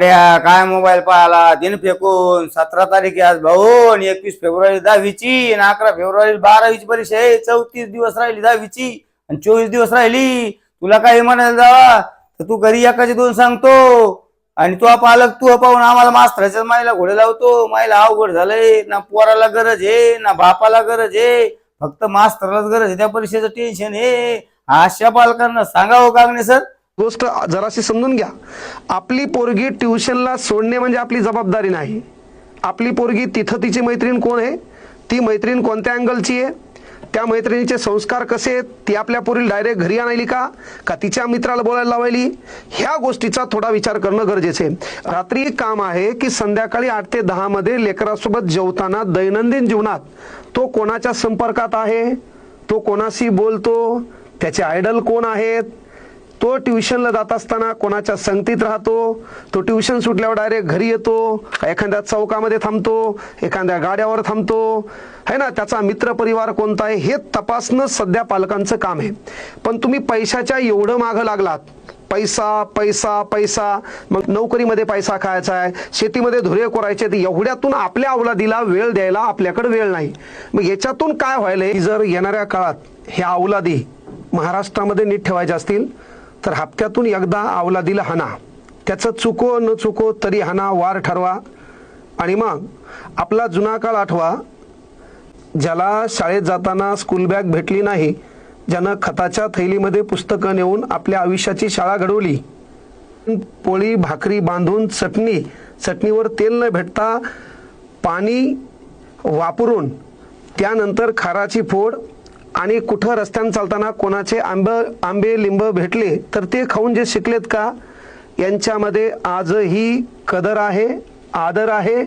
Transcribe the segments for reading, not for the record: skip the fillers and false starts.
काय मोबाईल पाहाला दिन फेकून 17 तारीख आहे आज भाऊ आणि 21 फेब्रुवारी 10वीची आणि 11 फेब्रुवारी 12वीची परीक्षा आहे. 34 दिवस राहिली 10वीची आणि 24 दिवस राहिली. तुला काही म्हणायला जावा तर तू घरी एकाचे दोन सांगतो आणि तू पालक तू पाहून आम्हाला मास्तराच्या माईला घोडे लावतो. माईला अवघड झालंय. ना पोराला गरज आहे ना बापाला गरज आहे, फक्त मास्तरालाच गरज आहे. त्या परीक्षेचं टेन्शन आहे. अशा पालकांना सांगावं कागणे सर. गोष्ट जराशी समजून घ्या. आपली पोरगी ट्युशनला सोडणे म्हणजे आपली जबाबदारी नाही. आपली पोरगी तिथं तिची मैत्रीण कोण आहे, ती मैत्रीण कोणत्या अँगलची आहे, त्या मैत्रिणीचे संस्कार कसे आहेत, ती आपल्या पोरीला डायरेक्ट घरी आणायली का तिच्या मित्राला बोलायला लावायली, ह्या गोष्टीचा थोडा विचार करणं गरजेचं आहे. रात्री काम आहे की संध्याकाळी 8 ते 10 मध्ये लेकरासोबत जेवताना दैनंदिन जीवनात तो कोणाच्या संपर्कात आहे, तो कोणाशी बोलतो, त्याचे आयडल कोण आहेत, तो ट्युशनला जात असताना कोणाच्या संगतीत राहतो, तो ट्युशन सुटल्यावर डायरेक्ट घरी येतो, एखाद्या चौकामध्ये थांबतो, एखाद्या गाड्यावर थांबतो, है ना, त्याचा मित्र परिवार कोणता आहे हे तपासणं सध्या पालकांचं काम आहे. पण तुम्ही पैशाच्या एवढं मागं लागलात, पैसा पैसा पैसा, मग नोकरीमध्ये पैसा खायचा आहे, शेतीमध्ये धुरे करायचे, एवढ्यातून आपल्या अवलादीला वेळ द्यायला आपल्याकडे वेळ नाही. मग याच्यातून काय व्हायलंय, जर येणाऱ्या काळात ह्या अवलादी महाराष्ट्रामध्ये नीट ठेवायच्या असतील तर हप्त्यातून एकदा अवलादीला हाना, त्याचं चुको न चुको तरी हाना, वार ठरवा. आणि मग आपला जुना काळ आठवा, ज्याला शाळेत जाताना स्कूल बॅग भेटली नाही, ज्यानं खताच्या थैलीमध्ये पुस्तकं नेऊन आपल्या आयुष्याची शाळा घडवली, पोळी भाकरी बांधून चटणीवर तेल न भेटता पाणी वापरून त्यानंतर खाराची फोड आणि कुठं रस्त्यानं चालताना कोणाचे आंबे लिंब भेटले तर ते खाऊन जे शिकलेत का, यांच्यामध्ये आजही कदर आहे, आदर आहे.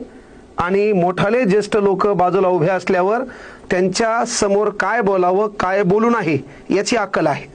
आणि मोठाले ज्येष्ठ लोक बाजूला उभे असल्यावर त्यांच्या समोर काय बोलावं काय बोलू नाही याची अक्कल आहे.